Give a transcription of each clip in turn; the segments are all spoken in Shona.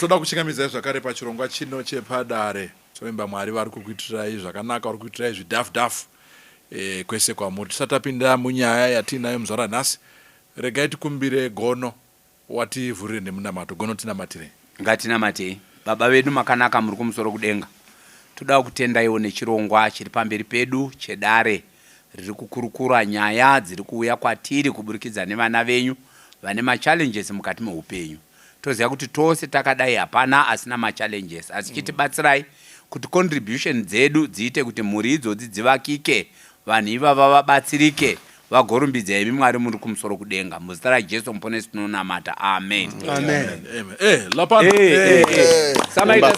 Toda kuchingamidza zvakare pachirongwa chino chepadare. Toimba Mwari vari kukuitirai zvakanaka, vari kukuitirai zvidhafu kwese kwamuri. Tisatapinda munyaya yatinayo muzvara nhasi. Regai tikumbire Gono wativhurire nemunamato. Gono tinamatire. Ngatinamatei. Baba vedu makanaka muri kumusoro kudenga. Toda kutendaiwo nechirongwa chiri pamberi pedu chedare riri kukurukura nyaya dziri kuuya kwatiri kuburikidza nevana venyu vane machallenges mukati meupenyu. Toziva kuti tose takadai hapana asina machallenges, asi chitibatsirai kuti contribution dzedu dziite kuti mhuri idzodzi dzivakike, vanhu ivava vabatsirike, vagorumbidza imi Mwari muri kumusoro kudenga. Muzita raJesu muponesi tinonamata. Amen. Amen. Lapana. Samaita.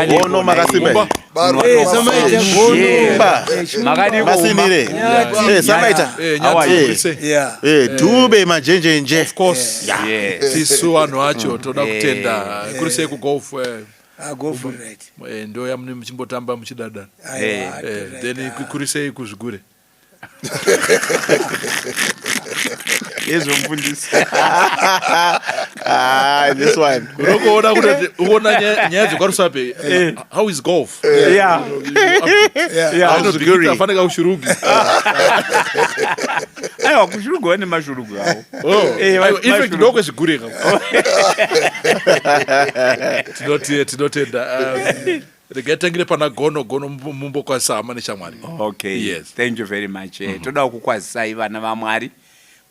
Gono makasimba. Samaita gono. Makadi masinire. Samaita. Tube majenjenje. Of course. Tisu vanhu vacho toda kutenda. Kurisei kugolf. Go for it. Ndo yamune muchimbotamba muchidada. Then kurisei kuzvigure. Yezo mfundisi. This one. Unokuona kuti uona nyaya dzekwarusape. How is golf? Zvikuri. Afaneka kushurugi. Aiwa kushurugu vane mashurugu avo. Ife kidoko zvigure ka. Tinotenda. Regetangire pana Gono mumbokwazisa hama neshamwari. Okay. Yes. Thank you very much. Toda kukwazisai vana vaMwari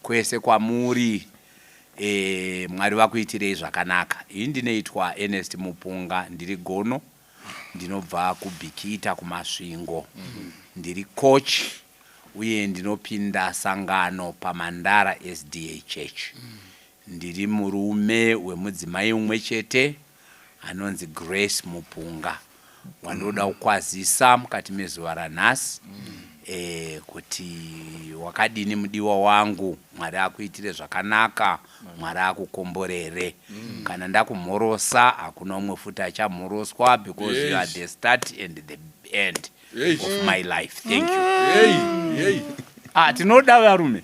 kwese kwamuri. Mwari vakuitirei zvakanaka. Ini ndinoitwa Ernest Mupunga, ndiri Gono. Ndinobva kubhikita kumasvingo. Ndiri coach uye ndinopinda sangano paMandara SDA Church. Ndiri murume wemudzimai umwe chete anonzi Grace Mupunga. Wandoda kukwazisa mukati mezuva ranhasi kuti wakadini mudiwa wangu, Mwari akuitire zvakanaka, Mwari akukomborere. Kana ndakumhorosa hakuna umwe futi achamhoroswa, because you are the start and the end of my life. Thank you. Tinoda varume.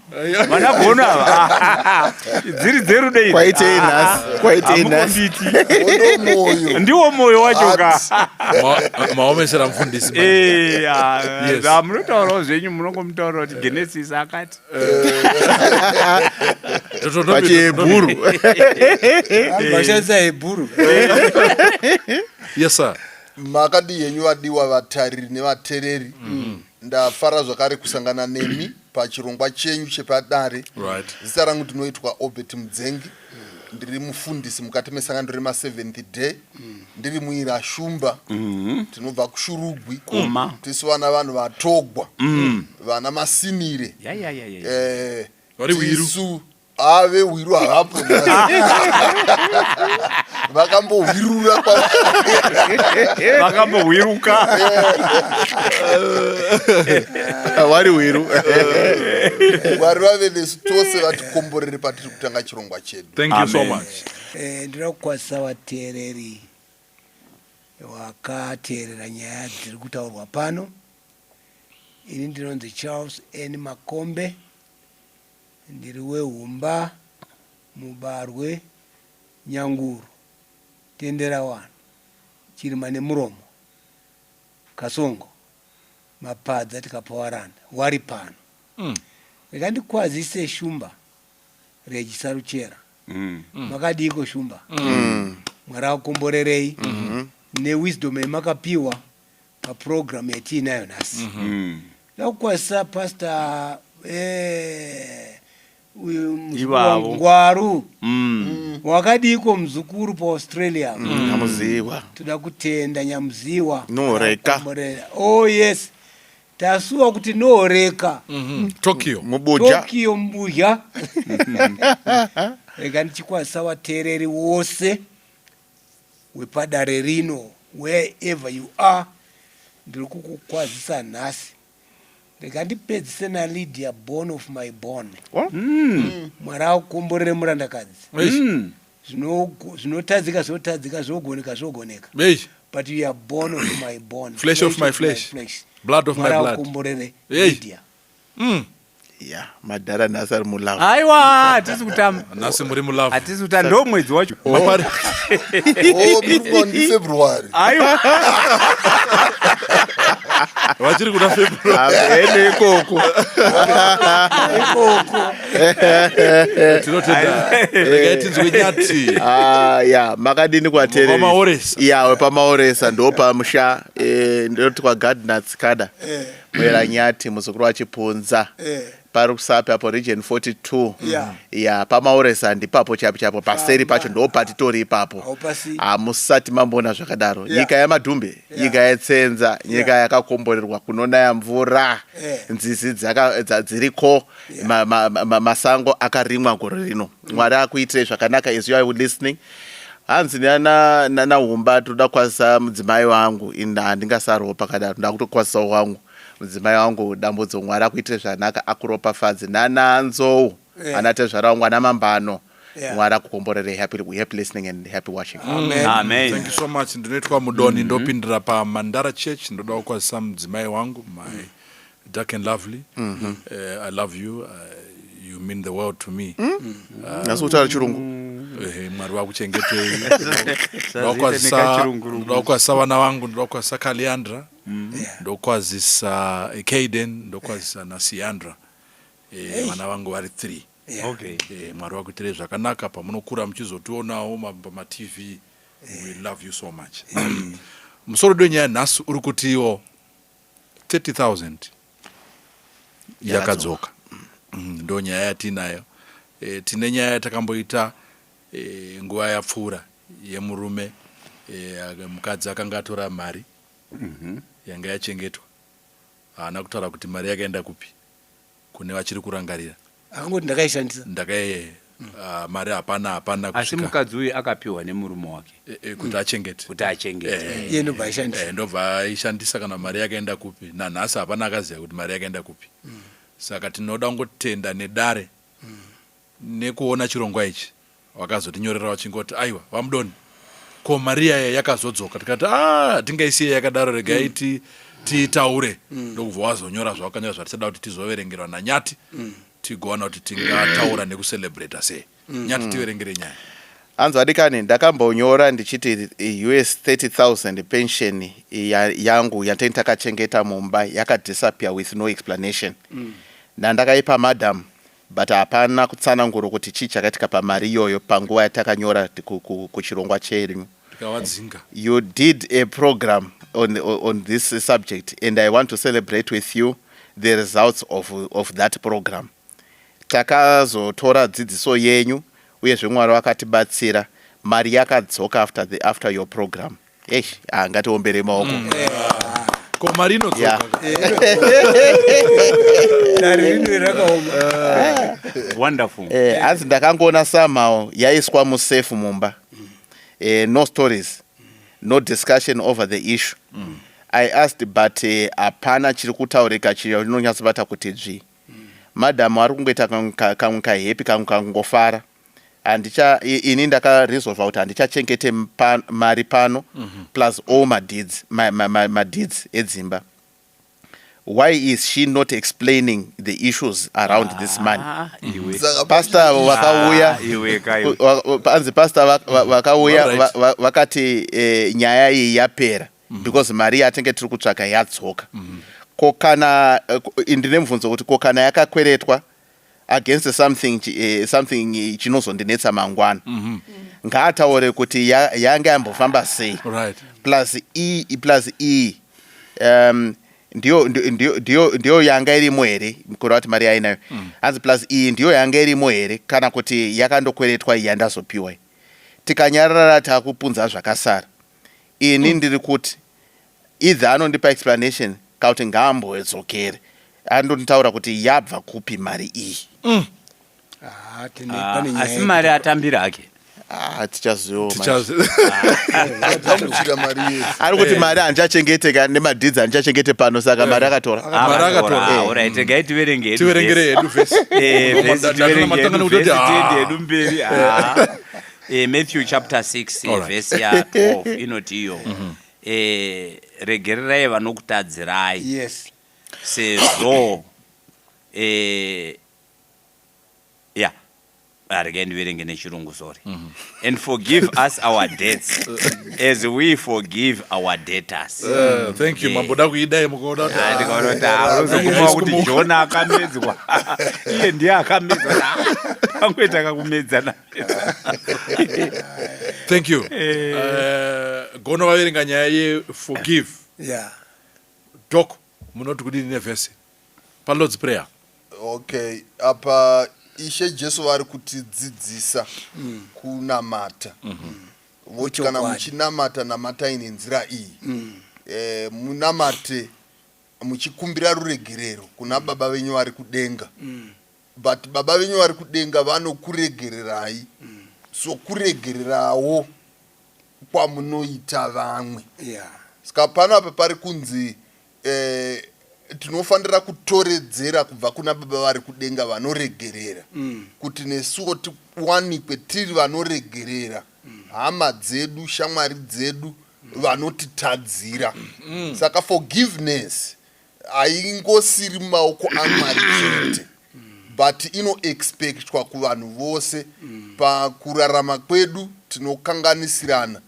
Vana Gono ava. Dziri dzeru dei. Kwaitei nhasi. Ndiwo moyo wacho ka. Maomesera mfundisi. Munotaurawo zvenyu munongomutaura kuti Genesis akati. Pachebhuru. Vashandisa hebhuru. Yes sir. Makadi yenyu vadiwa vatariri nevatereri. Ndafara zvakare kusangana nemi pachirongwa chenyu chepadare. Zita rangu ndinoitwa Mudzengi. Ndiri mufundisi mukati mesangano rema 7th day. Ndiri muira shumba. Tinobva kushurugwi. Tisu vana vanhu vatogwa. Vana masinire. Vari wiru. Ave wiru havapo. Vakambohwirura kwa. Vakambohwiruka. Vari wiru. Mwari vave nesu tose vatikomborere patiri kutanga chirongwa chedu. Thank you so much. Ndinoda kukwazisa vateereri vakateerera nyaya dziri kutaurwa pano. Ini ndinonzi Charles N. Makombe. Ndiri weHumba, Mubarwe, Nyanguru, Tendera One, Chirima neMuromo, Kasongo, Mapadza tikapawaranda, wari pano. Rega ndikwazise shumba rechisaruchera. Makadiko shumba. Mwari akukomborerei newisdom yamakapiwa paprogram yatinayo nhasi. Ndakukwazisa Pastor Ngwaru wakadiko mzukuru pa Australia. Nyamuziwa. Toda kutenda Nyamuziwa. Noreka. Oh yes. Tasuwa kuti noreka. Tokyo. Mbuya. Rega ndichikwazisa vateereri wose wepadare rino, wherever you are, ndiri kukukwazisa nhasi. Rega ndipedzise naLydia born of my born. Mwari akukomborere murandakadzi. Zvinotadzika zvogoneka. But you are born of my born. Flesh of my flesh. Blood of my blood. Mwari akukomborere Lydia. Yeah, Mandara nhasi ari mulove. Aiwa, hatisi kutamba. Nhasi muri mulove. Hatisi kutamba ndo mwedzi wacho. Mapari. Ndi February. Aiwa. Vachiri kuda February. Ene ikoko. Tinotenda. Regai tinzwe nyati. Yeah, makadini kwatereresa. Pamaoresa. Yeah, pamaoresa ndo pamusha ndoti kwa gardener Tsikada. Mwera nyati muzukuru wachipunza. Pari kusapi apo region 42. Yeah, pamaoresa ndipapo chapo paseri pacho ndo patitori ipapo. Musati mambona zvakadaro. Nyika yamadhumbe, nyika yetsenza, nyika yakakomborerwa kunonaya mvura. Nzizi dziriko, masango akarimwa gore rino. Mwari akuitire zvakanaka as you are listening. Hanzi nana humba toda kwasa mudzimai wangu handingasaropa kadaro nda kutokwasa wangu mudzimai wangu dambudzo Mwari akuitire zvakanaka akuropafadze nananzo anate zvarawo ana mambano Mwari akukomborere. Happy listening and happy watching. Amen. Thank you so much. Ndinoitwa Mudonhi ndopindira pa Mandara Church ndoda kukwasa mudzimai wangu my dark and lovely. I love you. You mean the world to me. Nasutaura chirungu. Mwari wakuchengetei. Ndokwazisa vana vangu, ndokwazisa Kaliandra, ndokwazisa Kaden, ndokwazisa naSiandra. Vana vangu vari 3. Mwari wakuitire zvakanaka pamunokura muchizotionawo pama-TV. We love you so much. Musoro dwenyaya nhasi uri kutiwo 30,000 yakadzoka. Ndo nyaya yatinayo. Tine nyaya yatakamboita nguva yapfuura yemurume mukadzi akanga atora mari yanga yachengetwa. Haana kutaura kuti mari yakaenda kupi kune vachiri kurangarira. Akangoti ndakaishandisa. Mari hapana kusvika. Asi mukadzi uyu akapiwa nemurume wake kuti achengete. Kuti achengete. Iye ndobva aishandisa. Ndobva aishandisa kana mari yakaenda kupi. Nanhasi hapana akaziva kuti mari yakaenda kupi. Saka tinoda ngotenda nedare nekuona chirongwa ichi. Wakazotinyorera wachingoti aiwa vaMudonhi ko Maria yakazodzoka tikati tingaisiye yakadaro regai titaure ndokubva wazonyora zvawakanyora zvatichada kuti tizoverengerwa naNyati tigoona kuti tingataura nekucelebrata sei. Nyati tiverengere nyaya. Hanzi adikani ndakambonyora ndichiti US 30,000 pension yangu yateni takachengeta mumba yakadisappear with no explanation. Ndakaipa madam but hapana kutsanangura kuti chii chakatika pamari iyoyo panguva yatakanyora kuchirongwa chenyu. You did a program on this subject and I want to celebrate with you the results of that program. Takazotora dzidziso yenyu uyezve Mwari wakatibatsira mari yakadzoka after your program. Ngatiomberei maoko. Ko mari inodzoka. Wonderful. Hanzi ndakangoona somehow yaiswa musafe mumba. No stories, no discussion over the issue. I asked but hapana chiri kutaurika chinonyatsobata kuti dzvi. Madam ari kungoita kamwe kahepi kamwe kangofara. Ini ndakaresolva kuti handichachengete mari pano plus all my deeds edzimba. Why is she not explaining the issues around this money? Pastor wakauya, vakati nyaya iyi yapera because mari yatenge tiri kutsvaka yadzoka. Ko kana ndine mubvunzo kuti ko kana yakakweretwa against something chinozondinetsa mangwana. Ngaataure kuti yanga yambofamba sei. Plus E ndio yanga irimo here mukuru wati mari ainayo. Hanzi plus E ndio yanga irimo here kana kuti yakandokweretwa yandazopiwa. Tikanyarara takupunza zvakasara. Ini ndiri kuti either anondipa explanation kauti ngaamboedzokere andonitaura kuti yabva kupi mari iyi. Asi mari atambira hake. Ari kuti mari handichachengeteka nemadhidzi handichachengete pano saka mari akatora. Alright, regai tiverengere hedu vhesi. Hedu mberi. Matthew chapter 6 verse 12 inoti iyo. Regererai vanokutadzirai. Sezvo Yeah. Again, sorry. And forgive us our debts as we forgive our debtors. Thank you. Mamboda kuidai mukoda. Ndikona kuti Jonah akamedzwa. Iye ndiye akamedzwa. Pangweta kakumedzana. Thank you. Gono vaverenga nyaya ye forgive. Yeah. Doko munoti kudini nevhesi. Pa Lord's prayer. Okay. Apa Ishe Jesu vari kutidzidzisa kunamata. Voti kana muchinamata namatai nenzira iyi. Munamate muchikumbira ruregerero kuna baba venyu vari kudenga. But baba venyu vari kudenga vanokuregererai. So kuregererawo kwamunoita vamwe. Saka pano apa pari kunzi tinofanira kutoredzera kubva kuna baba vari kudenga vanoregerera kuti nesuwo tiwanikwe tiri vanoregerera hama dzedu, shamwari dzedu vanotitadzira. Saka forgiveness haingosiri mumaoko aMwari chete, but inoexpectwa kuvanhu vose. Pakurarama kwedu tinokanganisirana,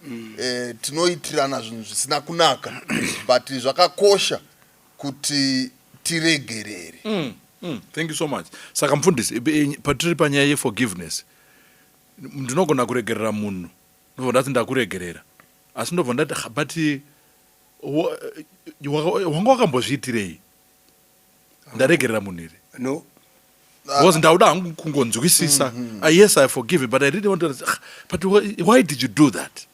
tinoitirana zvinhu zvisina kunaka, but zvakakosha kuti tiregerere. Thank you so much. Saka mfundisi patiri panyaya ye forgiveness. Ndinogona kuregerera munhu. Ndobva ndati ndakuregerera. Asi ndobva ndati but wanga wakambozviitirei? Ndaregerera munhu ere? No. Because ndauda hangu kungonzwisisa. Yes, I forgive you, but I really want to but why did you do that?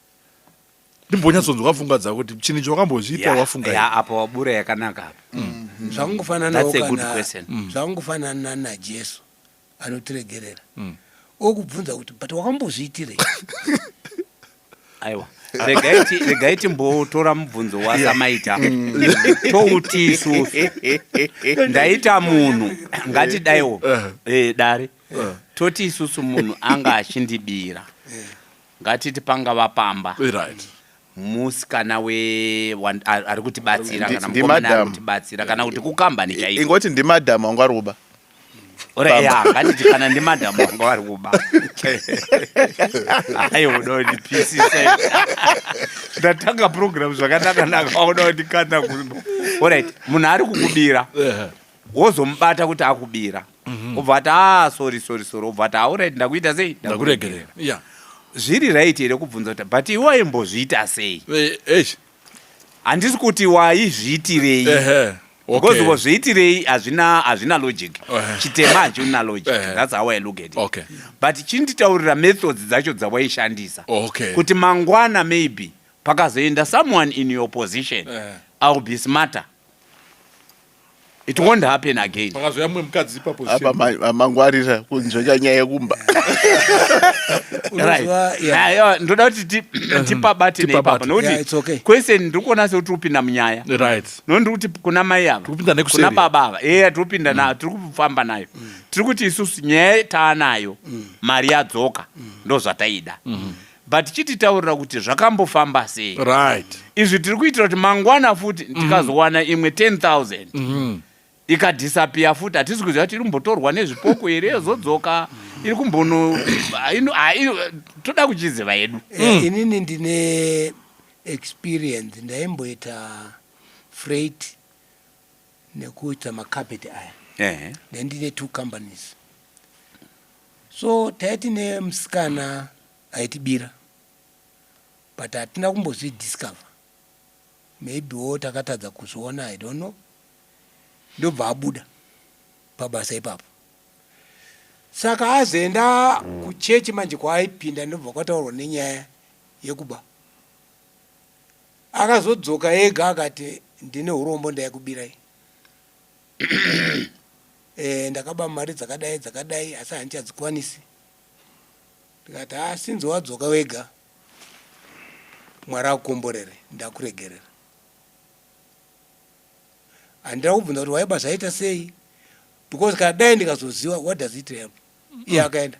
Ndimbonyatsonzwa wafungadza kuti chini chakambozviita wafunga. Yeah, apa wabura yakanaka apa. Zvangofanana zvangofanana naJesu anotiregerera. Okubvunza kuti but wakambozviitirei? Aiwa. Regaiti mbotora mubvunzo wasamaita. Touti isusu. Ndaita munhu ngatidaiwo. Dare. Toti isusu munhu anga achindibira. Ngatiti panga vapamba. Right. Musikana ari kutibatsira kana mukomana ari kutibatsira kana kuti kukambani chaiko. Ingoti ndimadhamu wanga ari kuba. Ore ya ngatiti kana ndimadhamu wanga ari kuba. Ayo unoti PC sai. Ndatanga program zvakanaka naka unoti kana kumbo. Alright, munhu ari kukubira. Wozomubata kuti akubira. Ubva sorry. Ubva alright ndakuita sei? Ndakuregerera. Yeah. Zviri right ere kubvunza kuti but iwe imbozviita sei? Handisi kuti waizviitirei. Because wazviitirei hazvina logic. Chitema hachina logic. That's how I look at it. Okay. But chinditaurira methods dzacho dzawaishandisa. Okay. Kuti mangwana maybe pakazoenda someone in your position, I'll be smarter. It won't happen again. Pakazoya mumwe mukadzi pa position. Apa mangwarira kunzvonya nyaya yekumba. Right. Ndoda kuti tipabate nepapa nokuti question ndikuona sekuti upinda munyaya. Right. Ndokuti kuna mai ava. Kuna baba ava. Tupinda nayo, tiri kufamba nayo. Tiri kuti isusu nyaya taanayo mari yadzoka ndozvataida. But chititaurira kuti zvakambofamba sei. Right. Izvi tiri kuitira kuti mangwana futi tikazowana imwe 10,000. Ikadisappear futi hatisi kuziva kuti iri kumbotorwa nezvipoko here zodzoka iri kumbono toda kuchiziva yedu. Inini ndine experience ndaimboita freight nekuita macarpet aya. Ndine 2 companies. So taiti nemusikana aitibira, but hatina kumbozvidiscover. Maybe takatadza kuzviona, I don't know. Ndobva abuda pabasa ipapo. Saka azoenda kuchechi manje kwaaipinda ndobva kwataurwa nenyaya yekuba. Akazodzoka ega akati ndine urombo ndaikubirai. Ndakaba mari dzakadai asi handichadzikwanisi. Ndikati sinzi wadzoka wega Mwari akukomborere ndakuregerera. Handira kubvunza kuti waibasa aita sei, because kadai ndikazoziva what does it help. Iye akaenda.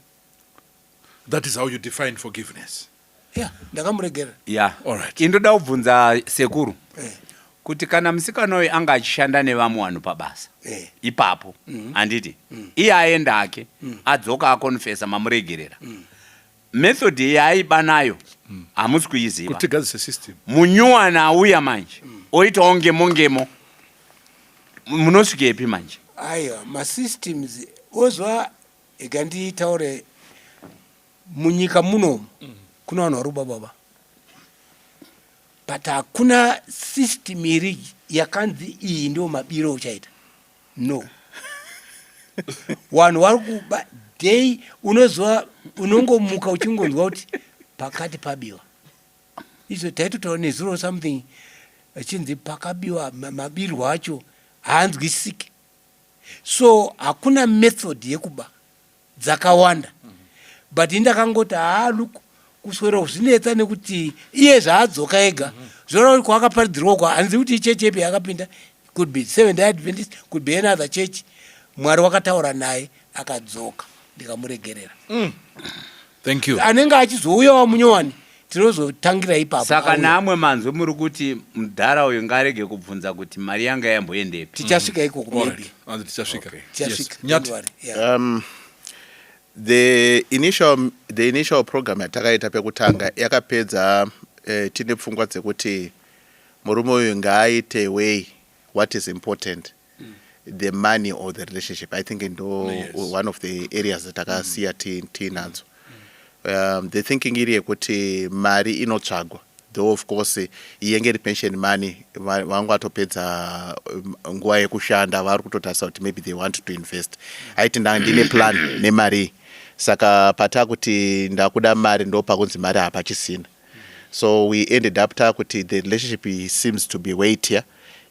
That is how you define forgiveness. Yeah, ndakamuregerera. Yeah. All right. Indoda kubvunza sekuru kuti kana musikana uyu anga achishanda nevamwe vanhu pabasa ipapo handiti iye aenda ake adzoka akonfesa mamuregerera method yaaiba nayo hamusi kuiziva kuti gadzise system munyuwani auya manje oitawo ngemo munosvikepi manje aiwa masystems ozwa ikanditaure munyika munomu kuna vanhu vari kubababa but hakuna system iri yakanzi iyi ndio mabiro uchaita no vanhu vari kuba day unozwa unongomuka uchingonzwa kuti pakati pabiwa izvo taitotaura nezero something achinzi pakabiwa mabirwo acho haanzwisiki so hakuna method yekuba dzakawanda but indakangoti look kuswera zvinetsa nekuti iye zvaadzoka ega zvora kwakaparidzirwa kwa hanzi kuti ichechi yepi yakapinda could be Seventh Day Adventist could be another church mwari wakataura naye akadzoka ndikamuregerera thank you anenge achizouyawo munyowani tinozotangira ipapo saka namwe manzwe muri kuti mudhara uyu ngarege kubvunza kuti mari yanga yamboendepi tichasvika ikoko maybe tichasvika tichasvika Nyati. The initial program yatakaita pekutanga yakapedza tine pfungwa dzekuti murume uyu ngaaite way what is important the money or the relationship. I think ndo one of the areas zatakasiya tinadzo. The thinking iri yekuti mari inotsvagwa though of course iyenge pension money vangu vatopedza nguva yekushanda vari kutotarisa kuti maybe they want to invest. Aiti ndine plan nemari saka patakuti ndakuda mari ndo pakunzi mari hapachisina. So we ended up takuti the relationship seems to be weightier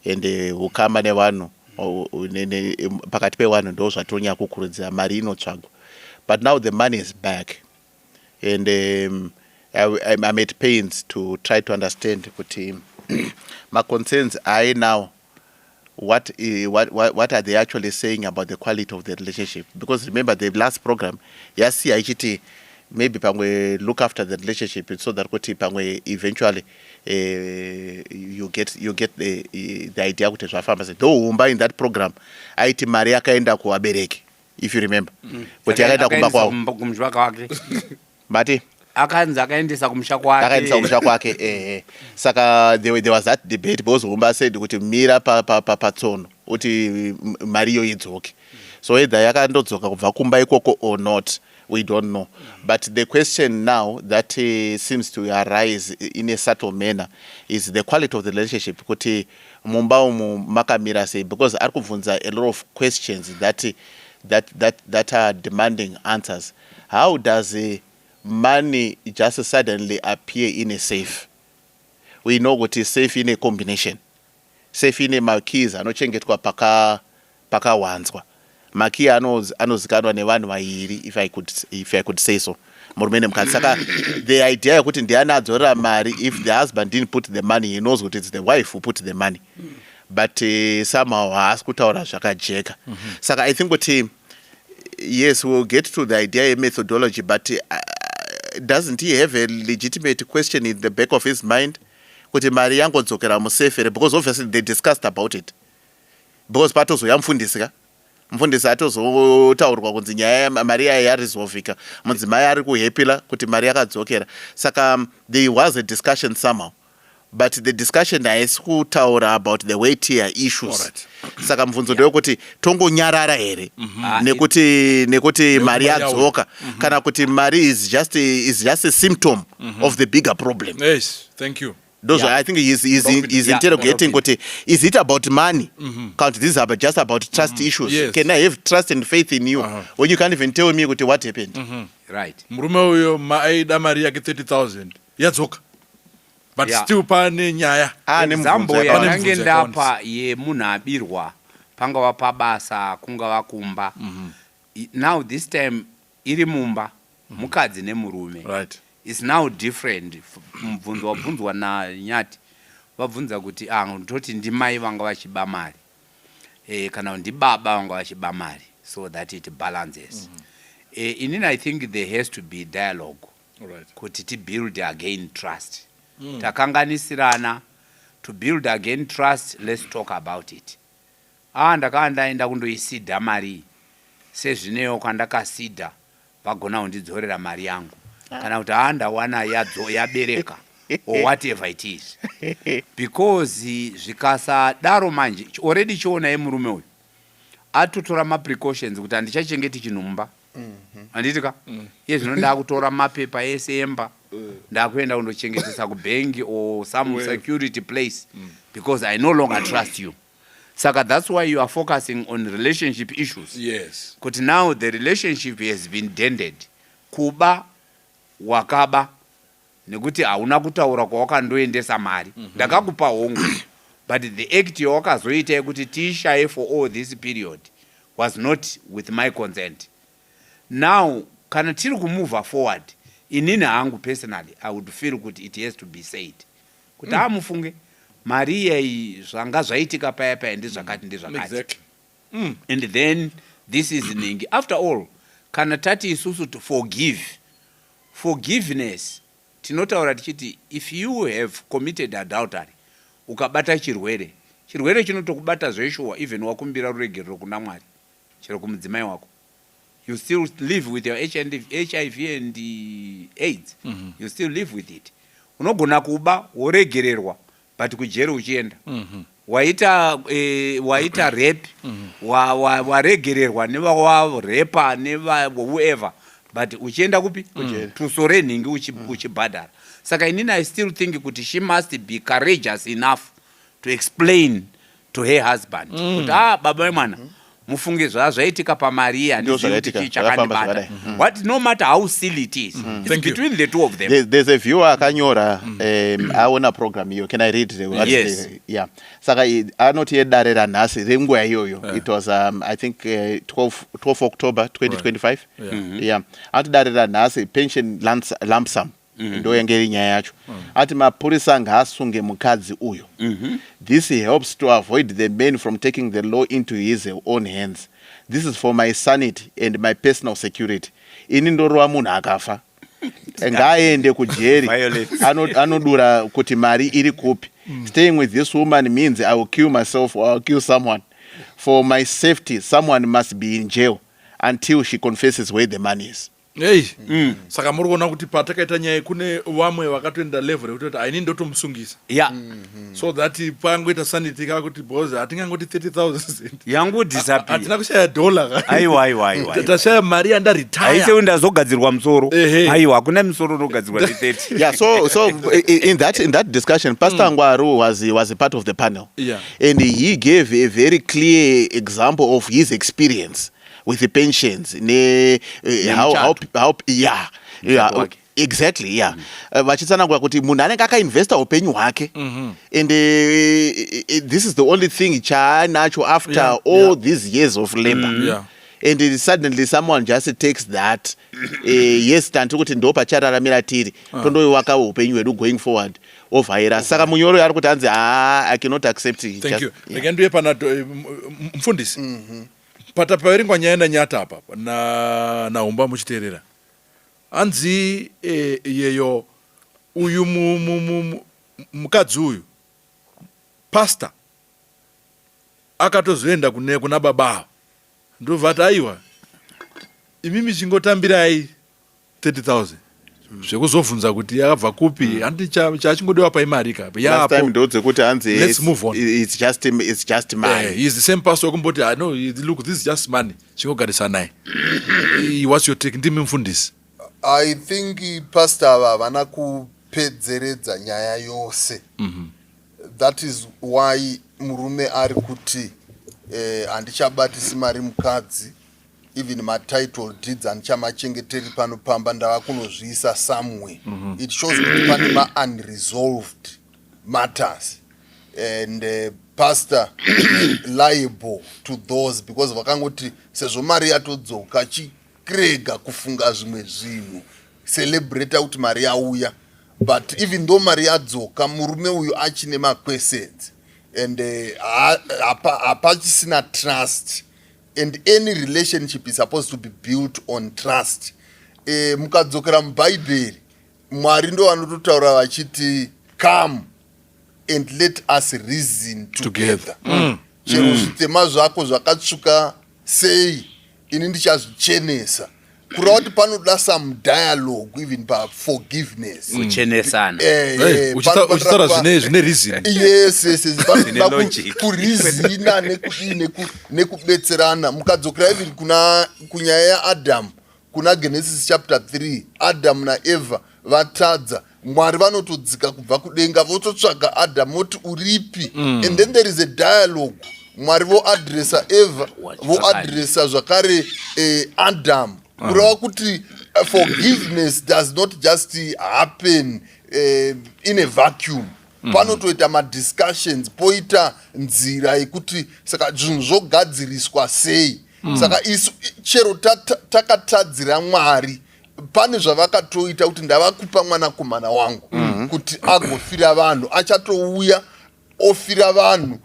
and ukama nevanhu pakati pevanhu ndo zvatonya kukurudzira mari inotsvagwa. But now the money is back and I'm at pains to try to understand kuti my concerns are now what are they actually saying about the quality of the relationship, because remember the last program yasi aichiti maybe pamwe look after the relationship so that kuti pamwe eventually you get the idea kuti zvafamba sei. Though umba in that program aiti mari yakaenda kuvabereki if you remember kuti yakaenda kumba kwavo kumshwa kwake mati akanzi akaendesa kumusha kwake saka there was that debate because umba said kuti mira patsono kuti mari iyo idzoke. So either yakandodzoka kubva kumba ikoko or not, we don't know. But the question now that seems to arise in a subtle manner is the quality of the relationship. Kuti mumba umu makamira sei, because ari kubvunza a lot of questions that are demanding answers. How does money just suddenly appear in a safe? We know what is safe in a combination. Safe in a marquees anochengetwa pakawanzwa. Maki anozikanwa nevanhu vairi, if I could say so. Murumene mukadzi. Saka the idea yekuti ndiani adzorera mari, if the husband didn't put the money, he knows what it's the wife who put the money. But somehow haasi kutaura zvakajeka. Saka I think kuti yes, we'll get to the idea methodology, but doesn't he have a legitimate question in the back of his mind? Kuti mari yangodzokera musefere, because obviously they discussed about it. Because patozoya mufundisi atozotaurwa kunzi nyaya mari yaresolvika, mudzimai ari kuhepila kuti mari yakadzokera. Saka there was a discussion somehow, but the discussion haisi kutaura about the weightier issues. Right. Saka mubvunzo ndewekuti tongonyarara here nekuti mari yadzoka kana kuti mari is just a symptom of the bigger problem. Yes, thank you. Those I think he's interrogating kuti is it about money? Count this is just about trust issues. Yes. Can I have trust and faith in you when you can't even tell me kuti what happened? Right. Murume uyo maida mari yake 30,000 yadzoka. But still pane nyaya. Example yange ndapa yemunhu abirwa pangava pabasa kungava kumba. Now this time iri mumba mukadzi nemurume. Right. It's now different. Mubvunzo wabvunzwa na Nyati vabvunza kuti ndoti ndimai vanga vachiba mari kana ndibaba vanga vachiba mari, so that it balances. Inini I think there has to be dialogue. Right. Kuti build again trust. Takanganisirana to build again trust, let's talk about it. Ndakanga ndaenda kundoisidha mari sezvinewo kwandakasidha vagona kundidzorera mari yangu kana kuti ndawana yabereka or whatever it is. Because zvikasadaro manje already chiona murume uyu atotora maprecautions kuti handichachengeti chinhumba handitika iye zvino ndakutora mapepa ese emba ndakuenda kundochengetesa kubhengi or some security place because I no longer trust you. Saka that's why you are focusing on relationship issues. Yes. Because now the relationship has been dented. Kuba wakaba nekuti hauna kutaura kwawakandoendesa mari ndakakupa hongu but the act yawakazoita yekuti tishaye for all this period was not with my consent. Now kana tiri kumove forward, inini hangu personally I would feel kuti it has to be said kuti mufunge mari yai zvanga zvaitika paya paya ndizvakati ndizvakati. Exactly. And then this is ningi. After all, kana tati isusu to forgiveness tinotaura tichiti if you have committed adultery ukabata chirwere chinotokubata zveshuwa even wakumbira ruregerero kuna Mwari chero kumudzimai wako, you still live with your HIV and AIDS. You still live with it. Unogona kuba woregererwa but kujeri uchienda. Waita rape waregererwa neva repa neva whoever but uchienda kupi to sorening uchibhadhara. Saka inini I still think kuti she must be courageous enough to explain to her husband kuti baba wemwana mufunge zvaitika pamaria chakandibata. What no matter how silly it is, it's between the two of them. There's a viewer akanyora aona program hiyo. Can I read the yes. Yeah. Saka anoti yedarera nhasi renguva iyoyo. It was I think 12 October 2025. Yeah. Atidarera nhasi pension lump sum. Ndo yangeri nyaya yacho. Ati mapurisa ngaasunge mukadzi uyo. This helps to avoid the man from taking the law into his own hands. This is for my sanity and my personal security. Ini ndorwa munhu akafa. Ngaaende kujeri. Anodura kuti mari iri kupi. Staying with this woman means I will kill myself or I will kill someone. For my safety, someone must be in jail until she confesses where the money is. Hey. Saka muri kuona kuti patakaita nyaya kune vamwe vakatoenda level yekuti aini ndotomusungisa. Yeah. So that pangoita sanity kakuti boss atingangoti 30,000 yangu disappear. Atina kushaya dollar. Aiwa. Tatashaya mari anda retire. Aise undazogadzirwa musoro. Aiwa hakuna musoro unogadzirwa 30. Yeah, so in that discussion Pastor Ngwaru was a part of the panel. Yeah. And he gave a very clear example of his experience with the pensions, how exactly, yeah. Vachitsanangura kuti munhu anenge akainvesta upenyu hwake, and this is the only thing chaanacho after all these years of labor. And suddenly someone just takes that yes tantiri kuti ndo pachararamira tiri tondoiwaka upenyu hwedu going forward ovhaira. Saka munyoro ari kuti anzi I cannot accept it. Thank you. Reganduye pana mfundisi. Patapaveringwa nyaya nanyata apa naumba muchiteerera anzi yeyo uyu mukadzi uyu pastor akatozoenda kuna baba ndobva ati aiwa imimi chingotambirai 30,000 zvekuzobvunza kuti yakabva kupi handi chachingodiwa paimari kapi last time ndodze kuti anzi let's move on. It's just money. He's the same pastor kumboti I know look this is just money chingogarisa naye. What's your take ndimi mfundisi? I think pastor ava vana kupedzeredza nyaya yose. That is why murume ari kuti handichabatisi mari mukadzi, even my title deeds handichamachengeteri panopamba ndava kunozviisa somewhere. It shows kuti pane ma-unresolved matters and pastor liable to those because vakangoti sezvo mari yatodzoka chirega kufunga zvimwe zvinhu celebrate kuti mari yauya, but even though mari yadzoka murume uyu achine ma-questions and hapachisina trust, and any relationship is supposed to be built on trust. Mukadzokera mubhaibheri Mwari ndo vanototaura vachiti come and let us reason together. Together. Chero zvitema zvako zvakatsvuka sei ini ndichazvichenesa. Kureva kuti panoda some dialogue even forgiveness. Kuchenesana. Uchitara zvine reason. Yes. Panoda kurizina nekubetserana. Mukadzokera even kunyaya yaAdam. Kuna Genesis chapter 3, Adam na Eva vatadza. Mwari vanotodzika kubva kudenga vototsvaga Adam voti uripi. And then there is a dialogue. Mwari voadresa Eva, voadresa zvakare Adam. Kureva kuti forgiveness does not just happen in a vacuum. Panotoita madiscussions, poita nzira yekuti saka zvinhu zvogadziriswa sei. Saka isu chero takatadzira Mwari pane zvavakatoita kuti ndavakupa mwanakomana wangu kuti agofira vanhu, achatouya ofira vanhu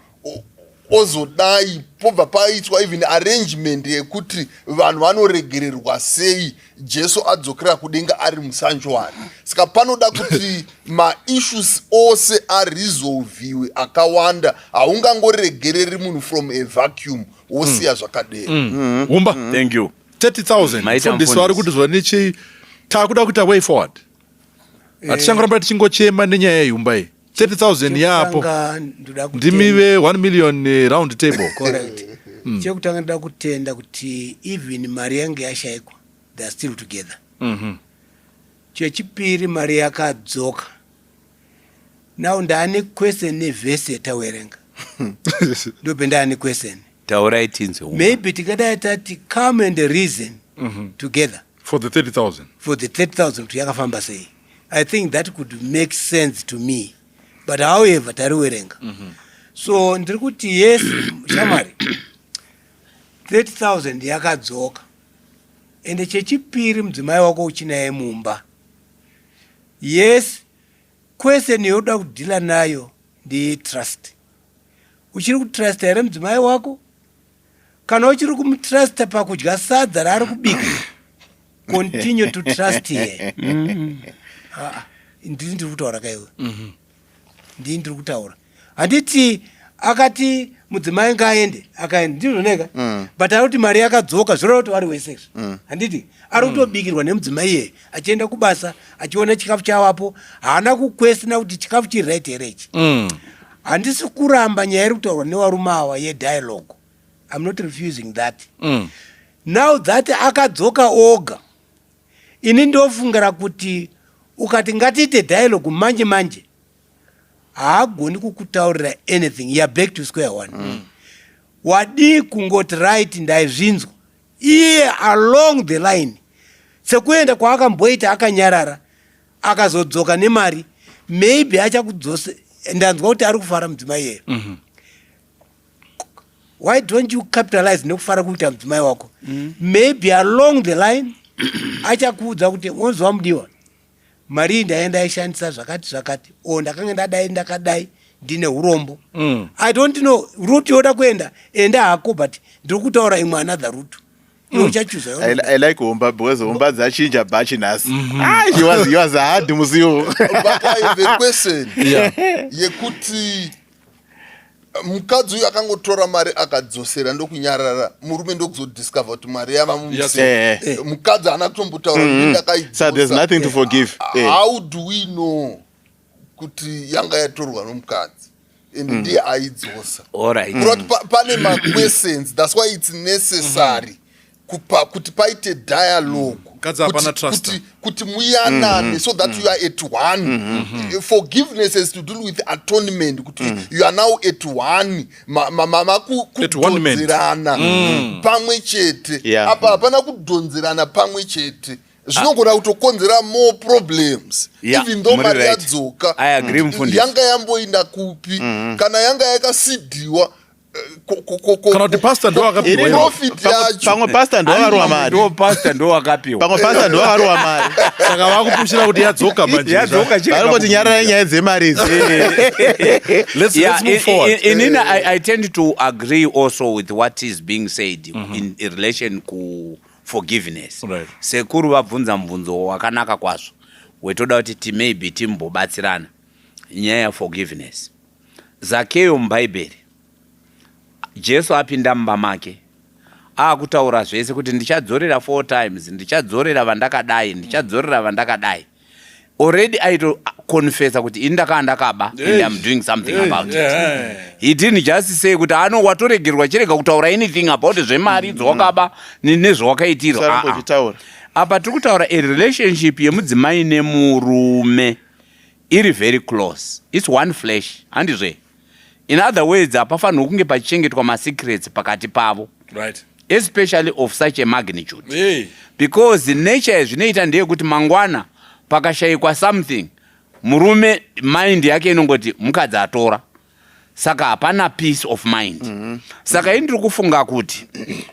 ozodai pobva paitwa even arrangement yekuti vanhu vanoregererwa sei Jesu adzokera kudenga ari musanjwari. Saka panoda kuti maissues ose aresolviwe akawanda. Haungangoregereri munhu from a vacuum wosiya zvakadero. Umba, Thank you. 30,000 fundisi vari kuti zvanichi takuda kuita way forward. Hatichangoramba tichingochema nenyaya yeimba iyi. 30,000 yapo ndimive 1 million round table. Correct. Chekutanga ndoda kutenda kuti even mari yange yashaikwa they are still together. Chechipiri mari yakadzoka. Now ndane question neverse yatawerenga. Ndobe ndane question. Taura itinze. Maybe tikada tati come and reason together For the 30,000. for the 30,000 yakafamba sei. I think that could make sense to me. But however tariwerenga. So ndiri kuti yes shamari 30,000 yakadzoka. Ende chechipiri mudzimai wako uchinaye mumba. Yes, question yoda kudhila nayo ndi trust. Uchiri kutrust here mudzimai wako? Kana uchiri kumutrust pakudya sadza raari kubika? Continue to trust here. Ndiri kutaura kaiwe. Ndiri kutaura. Handiti akati mudzimai ngaende akaenda ndizvoneka. But arikuti mari yakadzoka zviro kuti vari wese. Handiti ari kutobikirwa nemudzimai iye achienda kubasa achiona chikafu chavapo haana kukwestina kuti chikafu chiri right here ichi. Handisi kuramba nyaya iri kutaurwa nevarume ava yedialogue. I'm not refusing that. Now that akadzoka oga ini ndofungira kuti ukati ngatiite dialogue manje haagoni kukutaurira anything. You are back to square one. Wadi kungoti right ndaizvinzwa iye along the line sekuenda kwaakamboita akanyarara akazodzoka nemari maybe achakudzose ndanzwa kuti ari kufara mudzimai iyeyo. Why don't you capitalize nekufara kuita mudzimai wako? Maybe along the line achakuudza kuti unzwa mudiwa mari ndaenda aishandisa zvakati ndakanga ndakadai ndine urombo. I don't know route yoda kuenda enda hako but ndiri kutaura imwe another route. I like Umba because Umba zachinja bachi nasi. He was a hard museo. But I have a question. Yekuti mukadzi uyu akangotora mari akadzosera ndokunyarara murume ndokuzodiscover kuti mari yava mumusi. Mukadzi haana kutombotaura ndakaidzosera. So there's nothing to forgive. How do we know kuti yanga yatorwa nomukadzi and ndiye aidzosa? Alright. Pane ma-questions, that's why it's necessary kuti paite dialogue. Kuti muyanane so that you are at one. Forgiveness has to do with atonement. Kuti you are now at one. Kudonzerana pamwe chete. Apa hapana kudonzerana pamwe chete. Zvinogona kutokonzera more problems. Even though mari yadzoka yanga yamboinda kupi kana yanga yakasidiwa kana kuti pastor ndo akapiwa profit yacho pamwe pastor ndo akarowa mari pamwe pastor ndo akarowa mari saka vakupushira kuti yadzoka manje varikoti nyarara nyaya dzemari idzi. Let's move forward. I tend to agree also with what is being said in relation to forgiveness. Right. Sekuru vabvunza mubvunzo wakanaka kwazvo wetoda kuti maybe timbobatsirana nyaya ya forgiveness. Zakeyo mubhaibheri Jesu apinda mumba make akutaura zvese kuti ndichadzorera 4 times, ndichadzorera vandakadai, ndichadzorera vandakadai. Already aito confessa kuti indaka ndakaba and I'm doing something about it. He didn't just say kuti watoregerwa chirega kutaura anything about zvemari dzawakaba nezvawakaitirwa. Apa tiri kutaura a relationship yemudzimai nemurume iri very close. It's one flesh. Handizve. In other words, apafanirwa kunge pachichengetwa ma-secrets pakati pavo. Right. Especially of such a magnitude. Because the nature zvinoita ndeyekuti mangwana pakashayikwa something, murume mind yake inongoti mukadzi atora. Saka hapana peace of mind. Saka indiri kufunga kuti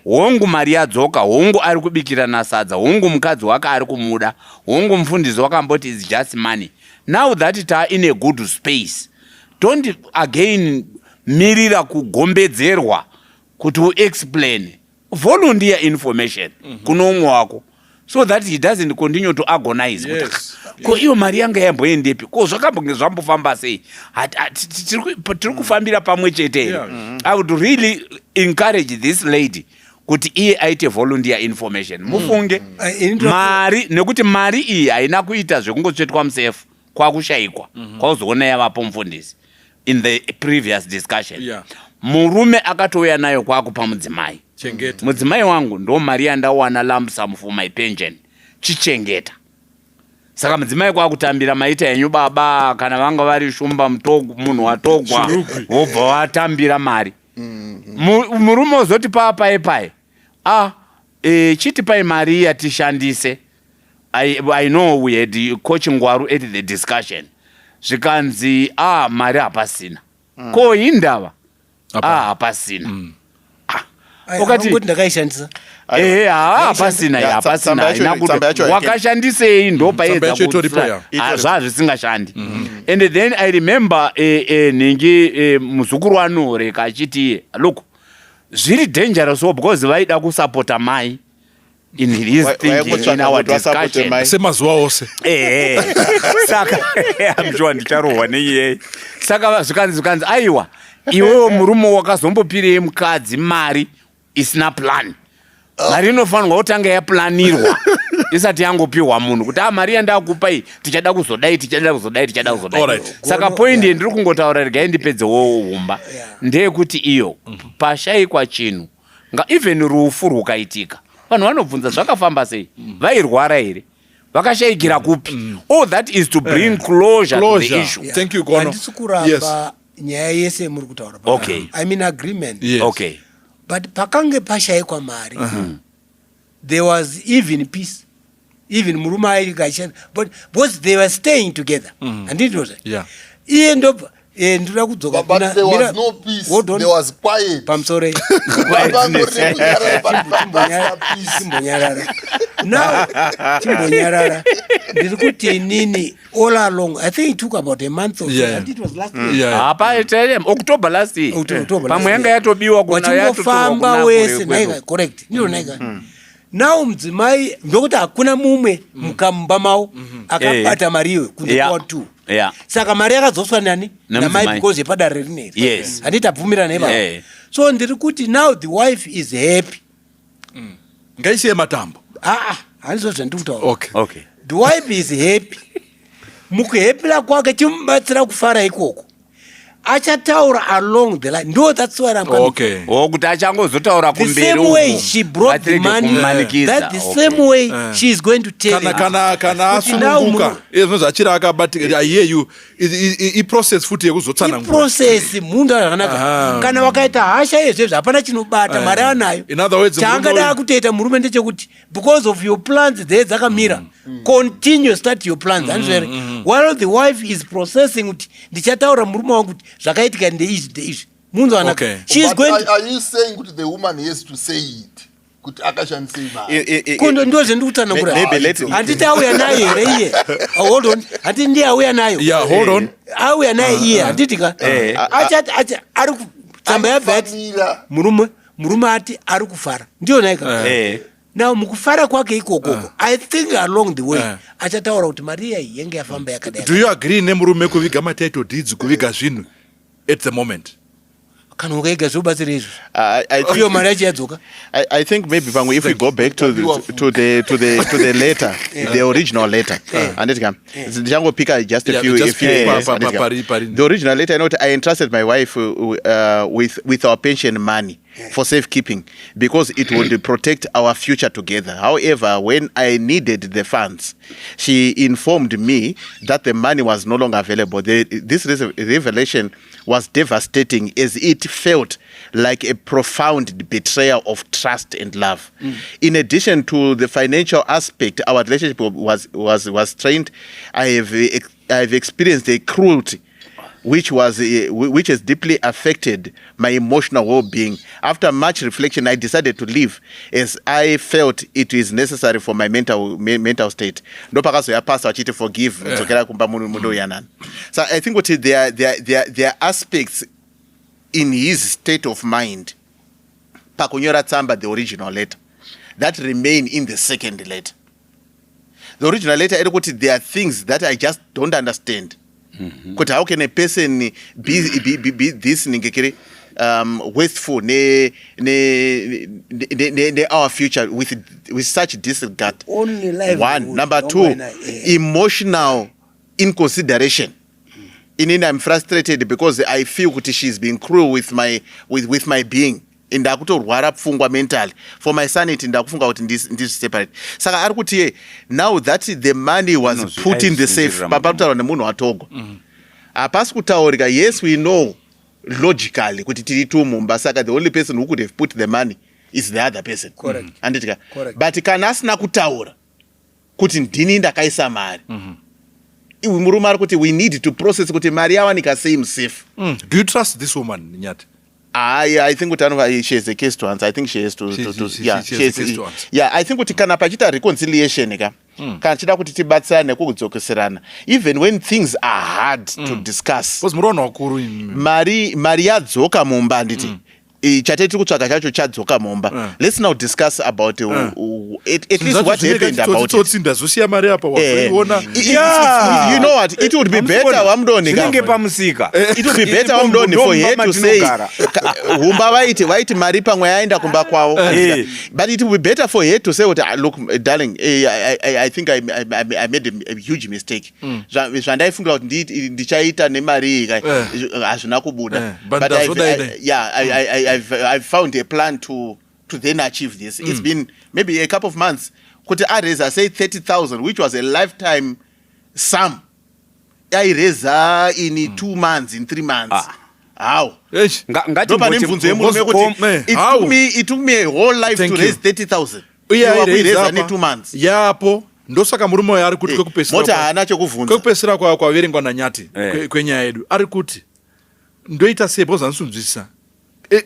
hongu mari yadzoka, hongu ari kubikira nasadza, hongu mukadzi wake ari kumuda, hongu mufundisi wakamboti it's just money. Now that ta in a good space, don't again mirira kugombedzerwa kuti explain, volunteer information kuno umwe wako, so that he doesn't continue to agonize. Yes. Ko iyo mari yanga yamboendepi, ko zvakambonge zvambofamba sei, tiri kufambira pamwe chete. I would really encourage this lady kuti iye aite volunteer information. Mufunge mari, nekuti mari iyi haina kuita zvekungotsvetwa musefu kwakushayikwa kwauzoona yavapo mufundisi in the previous discussion. Murume akatouya nayo kwakupa mudzimai. Mudzimai wangu ndo mari yandawana lump sum for my pension, chichengeta. Saka mudzimai kwakutambira maita yenyu baba, kana vanga vari shumba mutogo, munhu watogwa wobva watambira mari. Murume uzoti papai chiti pai mari yatishandise. I know we had coaching Ngwaru at the discussion. Zvikanzi mari hapasina. Ko indava hapasina. Wakati ndakaishandisa. Hapasina. Wakashandisei ndo paedza kuti zvazvisingashandi. And then I remember ningi muzukuru anoreka achiti, look, zviri dangerous because vaida kusupporta mai in his thinking, in our discussion. Semazuva ose. Saka I'm sure ndicharohwa neiye. Saka zvikanzi aiwa, iwewo murume wakazombopirei mukadzi mari isina plan. Mari inofanirwa kutanga yaplanirwa isati yangopiwa munhu kuti mari yandakupa iyi tichada kuzodai. Saka point ndiri kungotaura regai ndipedzewo humba ndeyekuti iyo pashayikwa chinhu, even rufu rukaitika, vanhu vanobvunza zvakafamba sei, vairwara here, vakashayikira kupi. All that is to bring closure to the issue. Thank you, Gono. Handisi kuramba nyaya yese muri kutaura. Okay. I'm in agreement. Yes. Okay. But pakange pashayikwa mari, there was even peace. Even murume airikashanda, but because they were staying together. And it was ndira kudzoka. But there was no peace. There was quiet. Pamsore. Now, chimbonyarara. Ndiri kuti nini all along. I think it took about a month or so. And it was last year. October last year. Pamwe yanga yatobiwa kuna yatofamba wese naika correct. Ndiro naika. Now mdzimai ndokuti hakuna mumwe mukamumba mawo akabata mariwe kundokuwa 2. Saka mari yakadzoswa nani namai because yepadare rineri. Yes. Handitabvumira nebaba. So ndiri kuti now the wife is happy. Ngaisiye matambo. Handizo zvandikutaura. Okay. The wife is happy. Mukuhepila kwake chimubatsira kufara ikoko. Achataura along the line. No, that's what I'm going to say. Kuti achangozotaura kumberi. The same way she brought the money, that's the same way she is going to tell it. Kana asununguka. Ezvo achira akabatika. I hear you. I process futi yekuzotsana. Process mundu akanaka. Kana wakaita hasha yezvo hapana chinobata mari anayo. In other words, changada kutoita murume ndechekuti because of your plans there dzakamira. Continue start your plans. While the wife is processing kuti ndichataura murume wangu zvakaitika ndeizvi mundu anaka. She is going to... Are you saying that the woman has to say it? Kuti akashandisei mari. Kondo ndo zvendikutsanangura. Handiti auya nayo here iye. Hold on. Handiti ndiye auya nayo. Yeah, hold on. Auya nayo iye handiti ka. Achati ari kutsamba yabvati murume ati ari kufara. Ndiyo naika. Now mukufara kwake ikoko I think along the way achataura kuti Maria yenge yafamba yakadai. Do you agree nemurume kuviga matitle deeds kuviga zvinhu at the moment. Kana ukaiga zobatsira izvo. I Iyo mari yacho yadzoka. I think maybe if we go back to the letter, the original letter, and it can pick just a few just years. pari. The original letter, I entrusted my wife with our pension money for safekeeping because it would protect our future together. However, when I needed the funds, she informed me that the money was no longer available. This revelation was devastating as it felt like a profound betrayal of trust and love. In addition to the financial aspect, our relationship was strained. I have experienced a cruelty which has deeply affected my emotional well-being. After much reflection, I decided to leave as I felt it is necessary for my mental state. No pakaso ya pastor achite forgive. So I think what there are aspects in his state of mind, pakunyora tsamba, the original letter, that remain in the second letter. The original letter, there are things that I just don't understand. How can a person be this wasteful our future with such disregard? Only life. One. Number two, emotional inconsideration. I'm frustrated because I feel that she's being cruel with my being. Ndakutorwara pfungwa mentally. For my sanity ndakufunga kuti this separate. Saka ari kuti now that the money was put in the safe, papataura nemunhu watogo. Apasi kutaurika, yes, we know logically kuti tiri tumumba, saka the only person who could have put the money is the other person. Correct. Anditika. Correct. But kana asina kutaura kuti ndini ndakaisa mari. Murume ari kuti we need to process kuti mari yawanika same safe. Do you trust this woman, Nyati? I think she has a case to answer. I think she has to. She has a case to answer. Yeah, I think kuti kana pachita reconciliation kana chida kuti tibatsirane kudzokeserana. Even when things are hard to discuss. Because murono wakuru mari yadzoka mumba nditi. Chateti kutsvaga chacho chadzoka mumba. Let's now discuss about at least what happened about it. You know what? It would be better Mudonhi. It would be better Mudonhi for her to say humba vaiti mari pamwe yaenda kumba kwavo. But it would be better for her to say, look, darling, I think I made a huge mistake. Zvandaifunga kuti ndichaita nemari hazvina kubuda. But I've found a plan to then achieve this. It's been maybe a couple of months. Kuti areza say 30,000, which was a lifetime sum. I raise in 2 months, in 3 months. How? It took me a whole life to raise 30,000. Yeah, in 2 months. Yapo. Ndosaka murume ari kuti kwekupesera. Mota hana chokuvunza. Kwekupesera kwaverengwa naNyati kwenyaya yedu. Ari kuti ndoita sei because ansunzvisa.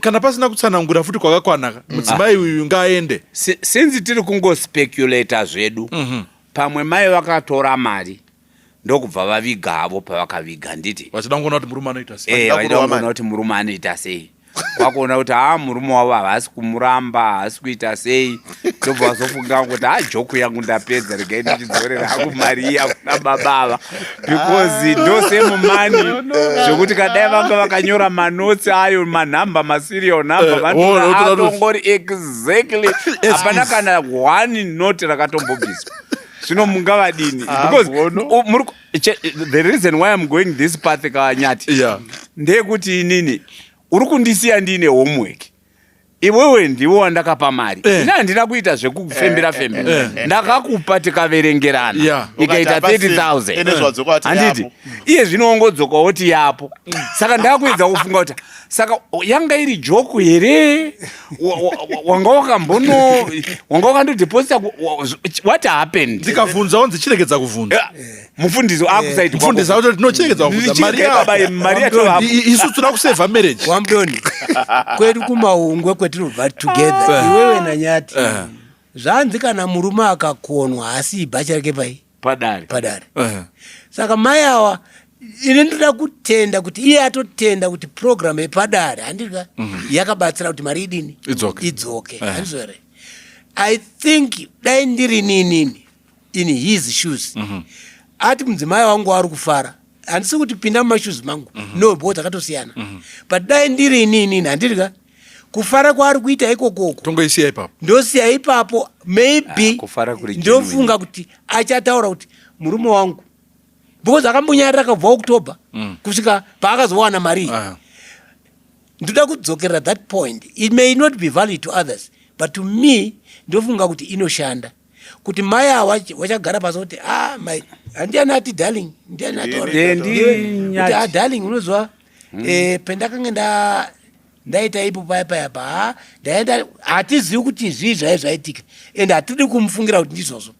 Kana pasina kutsanangura futi kwakakwanaka mudzimai uyu ngaende. Since tiri kungospekulata zvedu. Pamwe mai vakatora mari ndokubva vaviga havo pavakaviga nditi. Vachida kuona kuti murume anoita sei. Vachida kuona kuti murume anoita sei. Kwakuona kuti murume wavo havasi kumuramba, havasi kuita sei. Ndobva vazofunga kuti joku yangu ndapedza, regai ndichidzorera hangu mari iya kuna babava. Because ndose mumani zvokuti kadai vanga vakanyora manotsi ayo, manhamba, maserial number, vanhu atongori exactly hapana kana 1 note rakatombobviswa. Zvino mungavadini? Because the reason why I'm going this path kaNyati ndeyekuti inini uri kundisiya ndine homework. Iwewe ndiwe wandakapa mari. Ina handina kuita zvekufembera fembera. Ndakakupa tikaverengerana. Ikaita 30,000. Handiti iye zvinoongodzoka woti yapo. Saka ndakuedza kufunga kuti saka yanga iri joke here. Wanga wakandodeposita what happened? Ndikavunza onzichirekedza kuvunza. Mufundisi akusaiti mufundisi kuti tinochekedza kuvunza mari yacho isu tuna kuseva marriage. Mudonhi. Kwedu kumaungwe kwetinobva together iwewe naNyati. Zvanzi kana murume akakonwa asi ibhacha rake pai padare. Saka mai awa ine ndoda kutenda kuti iye atotenda kuti program yepadare handika yakabatsira kuti mari idini idzoke. Handizvere. I think dai ndiri nini in his shoes. Ati mudzimai wangu ari kufara handisi kuti pinda mumashuzi mangu no bo dzakatosiyana but dai ndiri inini handiri kufara kwaari kuita ikokoko tongoisiya ipapo ndosiya ipapo maybe kufara kuri ndofunga kuti achataura kuti murume wangu because akambonyarira akabva October kusvika paakazowana mari ndoda kudzokerera that point. It may not be valid to others but to me ndofunga kuti inoshanda kuti mai awa wachagara pasi kuti mai handiani ati darling ndiani ati darling unozwa pendakanga ndaita ipo payapayapa ndaenda hatizivi kuti zvii zvaitika and hatidi kumufungira kuti ndizvozvo.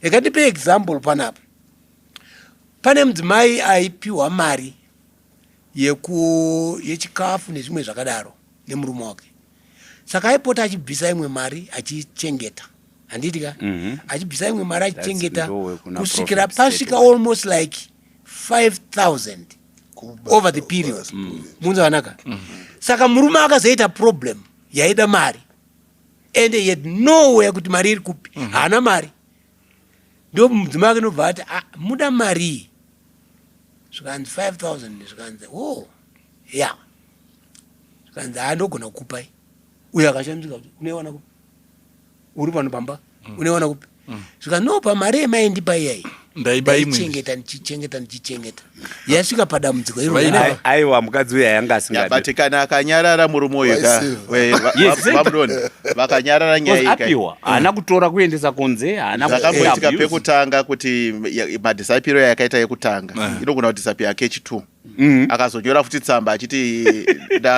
Ikandipe example panapa, pane mudzimai aipiwa mari yechikafu nezvimwe zvakadaro nemurume wake, saka aipota achibvisa imwe mari achichengeta, handitika achibvisa imwe mari achichengeta kusvikira pasvika almost like 5,000 over the period. Munzwanaka. Saka murume akazoita problem yaida mari and he had nowhere kuti mari iri kupi, hana mari. Ndo mudzimai wake nobva ati muda mari zvikanzi 5,000 zvikanzi ya zvikanzi ndogona kukupai. Uyo akashamisa kuti unoiwana kupi, uri pano pamba unoiwana kupi, zvikanzi no pamari yemaindipa iyai ndaichengeta ndichichengeta yasvika padambudziko iro. Aiwa mukadzi uya yanga asingati kana akanyarara murume uyu Mudonhi vakanyarara nyaya apiwa haana kutora kuendesa kunze, haana zvakamboitika pekutanga kuti madhisapiro yakaita yekutanga inogona kudhisapira kechi2 akazonyora futi tsamba achiti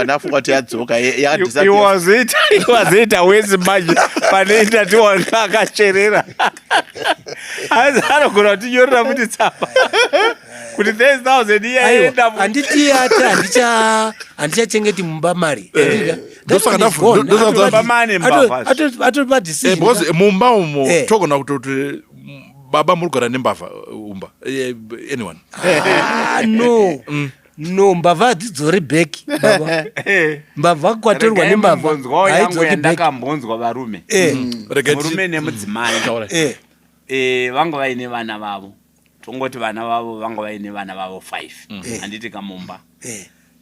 ndafunga kuti yadzoka iwazoita wezi manje panoita tiwanga akacherera anogona kutinyorera futi tsamba kuti 30,000 iyaenda. Handiti handichachengeti mumba mari mumba umo togona kutoti baba muri kugara nembavha umba anyone no mbavha hadzidzori bheki mbavha kwatorwa nembavha haidzoki ndakambonzwa varume murume nemudzimai vanga vaine vana vavo, tongoti vana vavo vanga vaine vana vavo 5 handiti kamumba.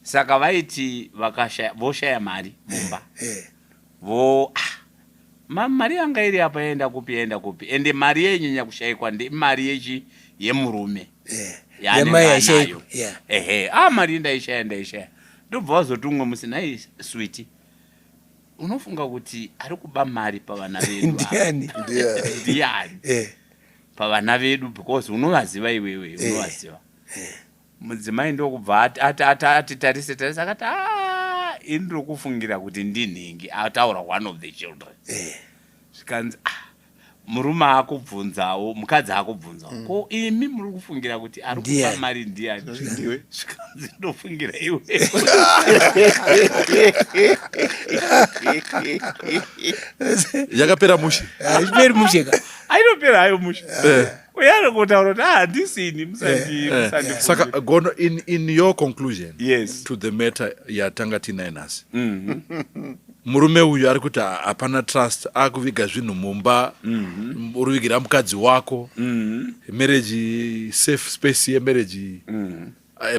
Saka vaiti voshaya mari mumba mari yanga iri apa enda kupi ende mari yenyanya kushayikwa ndi mari yemurume yaanayo mari ndaishaya ndobva vazotumwe musinai switi unofunga kuti ari kuba mari pavana vedu ndiani pavana vedu because unovaziva iwewe unovaziva. Mudzimai ndokubva ati tarise akati indiri kufungira kuti ndinhingi ataura one of the children zvikanzi murume akubvunzawo mukadzi akubvunzawo ko imi muri kufungira kuti ari kupa mari ndiani, zvikanzi ndofungira iwe yakapera mushe haiperi musheka ainopera hayo mushe uyari kutaura kuti handisini musandi. Saka Gono, in your conclusion to the matter yatanga tinayo nhasi, murume uyu ari kuti hapana trust, akuviga zvinhu mumba, uri kuvigira mukadzi wako, marriage safe space yemarriage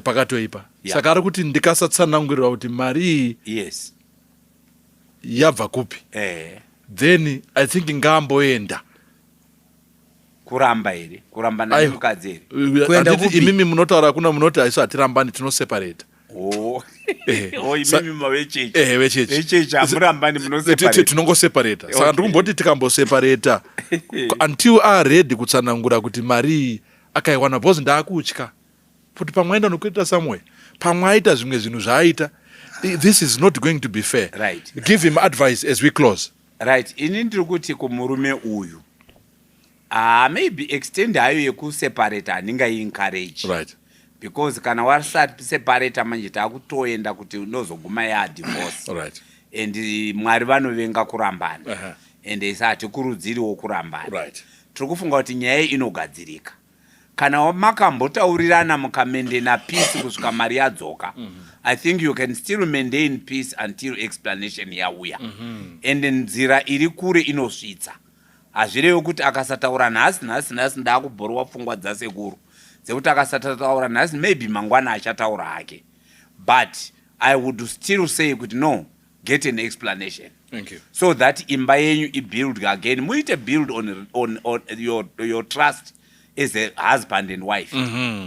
pakatoipa. Saka ari kuti ndikasatsanangurira kuti mari yabva kupi, then I think ngamboenda kuramba ere kuramba naye mukadzi ere anditi imimi munotaura kuna munoti aiso atirambani tinoseparate imimi mawechechi amurambani munoseparate tinongoseparata. Saka ndikumboti tikamboseparata until are ready kutsanangura kuti mari akaiwana because ndaakutya kuti pamwe aenda nokuita somewhere, pamwe aita zvimwe zvinhu zvaaita, this is not going to be fair. Give him advice as we close. Ini ndiri kuti kumurume uyu maybe extend hayo yekuseparate handingai encourage because kana wasati separate manje takutoenda kuti unozoguma yadivorce and Mwari vanovenga kurambana and hatikurudziriwo kurambana. Tiri kufunga kuti nyaya inogadzirika kana makambotaurirana mukamendena peace kusvika mari yadzoka. I think you can still maintain peace until explanation yauya and nzira iri kure inosvitsa. Hazvirevo kuti akasataura nhasi ndakubhorwa pfungwa dzasekuru dzekuti akasataura nhasi maybe mangwana achataura hake, but I would still say kuti no, get an explanation. Thank you. So that imba yenyu build again, muite build on your trust as a husband and wife.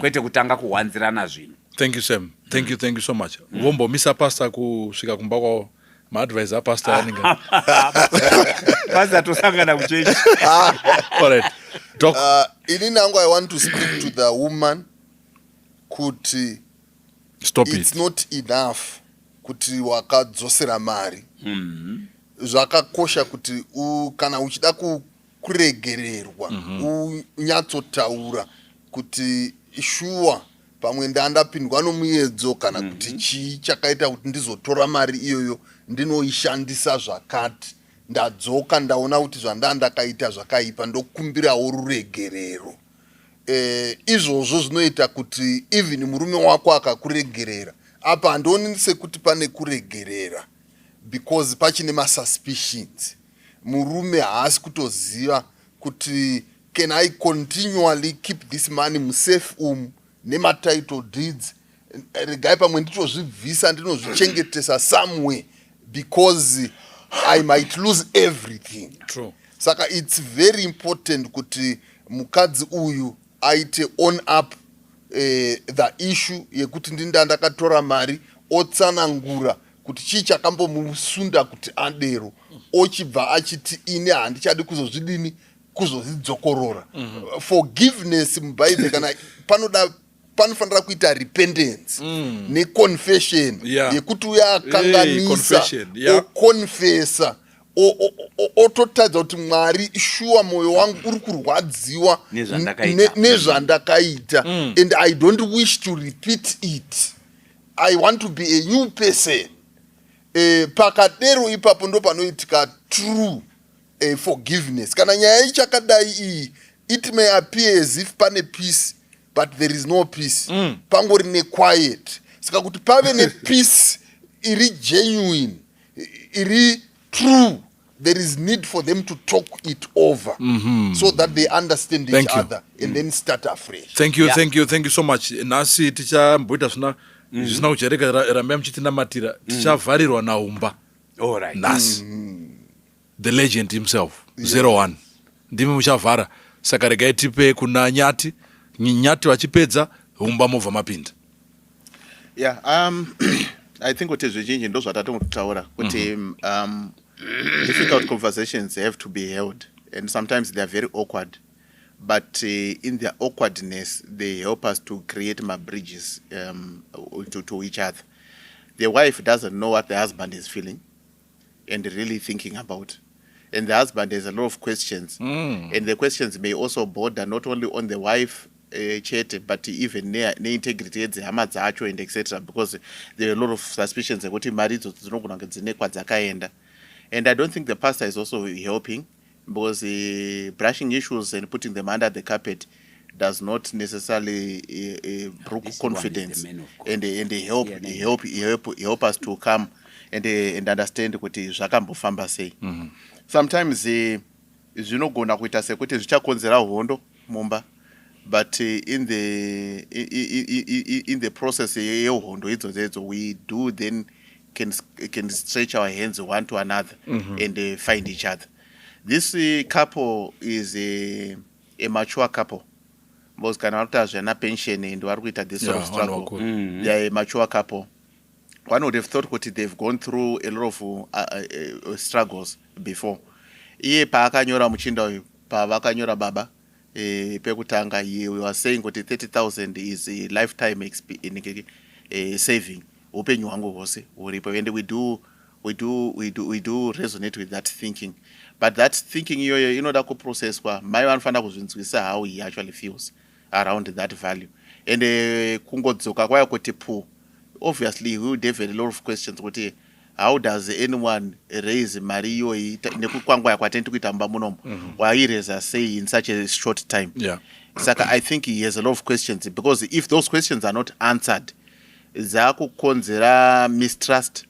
Kwete kutanga kuwanzirana zvinhu. Thank you, Sam. Thank you so much. Vombo misa pastor kusvika kumba kwavo, ma-advisor pastor aninga. Pastor tosangana kuchechi. All right. Doc. Ini nangu I want to speak to the woman kuti Stop it's it. not enough kuti wakadzosera mari. Zvakakosha kuti kana uchida kuregererwa unyatsotaura kuti shuwa pamwe ndandapindwa nomuedzo kana kuti chii chakaita kuti ndizotora mari iyoyo ndinoishandisa zvakati, ndadzoka ndaona kuti zvandandakaita zvakaipa, ndokumbirawo ruregerero. Izvozvo zvinoita kuti even murume wako akakuregerera, apa handioni sekuti pane kuregerera, because pachine masuspicions. Murume haasi kutoziva kuti can I continually keep this money musafe nematitle deeds, regai pamwe nditozvibvisa ndinozvichengetesa somewhere because I might lose everything. True. Saka it's very important kuti mukadzi uyu aite on up the issue yekuti ndakatora mari, otsanangura kuti chii chakambomusunda kuti adero, ochibva achiti ine handichadi kuzozvidini kuzozvidzokorora. Forgiveness mubhaibheri kana panofanira kuita repentance neconfession yekuti uya akanganisa okonfesa ototadza kuti Mwari shuwa moyo wangu uri kurwadziwa nezvandakaita and I don't wish to repeat it. I want to be a new person. Pakadero ipapo ndo panoitika true forgiveness. Kana nyaya ichakadai iyi, it may appear as if pane peace, but there is no peace. Pangori ne quiet. Saka kuti pave ne peace iri genuine, iri true, there is need for them to talk it over so that they understand each other and then start afresh. Thank you so much. Nasi tichamboita zvisina kuchereka rambai muchitinamatira, tichavharirwa naumba. All right. Nasi. The legend himself, 01. Ndimi muchavhara. Saka regai tipe kuna Nyati, Nyati vachipedza, umba movha mapinda. Yeah, I think kuti zvizhinji ndo zvatati kutaura kuti difficult conversations have to be held, and sometimes they are very awkward, but in their awkwardness they help us to create more bridges to each other. The wife doesn't know what the husband is feeling and really thinking about, and the husband has a lot of questions, and the questions may also border not only on the wife chete, but even near integrity dzehama dzacho and etc, because there are a lot of suspicions kuti mari dzinogona kunge dzinekwa dzakaenda. And I don't think the pastor is also helping, because brushing issues and putting them under the carpet does not necessarily brook confidence and help us to come and understand kuti zvakambofamba sei. Sometimes zvinogona kuita sekuti zvichakonzera hondo mumba, but in the process yehondo idzodzo we do then can stretch our hands one to another and find each other. This couple is a mature couple. Because kana kuti hazvina pension and vari kuita this sort of struggle. They are a mature couple. One would have thought that they've gone through a lot of struggles before. Iye paakanyora muchinda uyu, pavakanyora baba, pekutanga, he was saying that 30,000 is a lifetime saving. Upenyu hwangu hwose huripo, and we do resonate with that thinking, but that thinking iyoyo inoda kuprocesswa. Mai vanofanira kuzvinzwisa how he actually feels around that value, and kungodzoka kwayo kuti obviously we would have a lot of questions kuti how does anyone raise mari iyoyi nekukwangwa kwatenti kuita mumba munomu, why raise say in such a short time. Saka I think he has a lot of questions, because if those questions are not answered, zakukonzera mistrust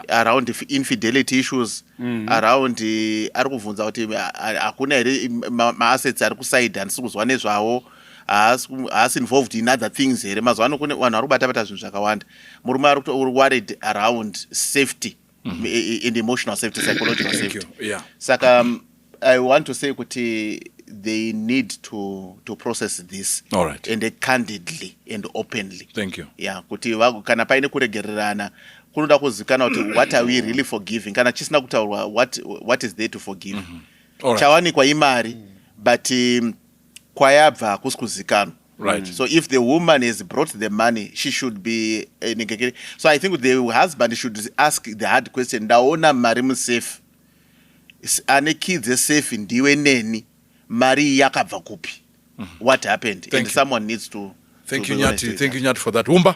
around infidelity issues, around ari kubvunza kuti hakuna here maassets ari kusaidha, handisi kuzwa nezvavo, haasi involved in other things here. Mazuva ano kune vanhu vari kubata-bata zvinhu zvakawanda. Murume ari worried around safety and emotional safety, psychological safety. Yeah. Saka I want to say kuti they need to process this. All right. And candidly and openly. Thank you. Yeah, kuti kana paine kuregererana kunoda kuzikana kuti what are we really forgiving, kana chisina kutaurwa what is there to forgive. Chawanikwa imari but kwayabva hakusi kuzikanwa. Right. So if the woman has brought the money, she should be so I think the husband should ask the hard question, ndaona mari musafe, ane kids safe, ndiwe neni, mari yakabva kupi, what happened? And someone needs to. Thank you Nyati, thank you Nyati for that. Umba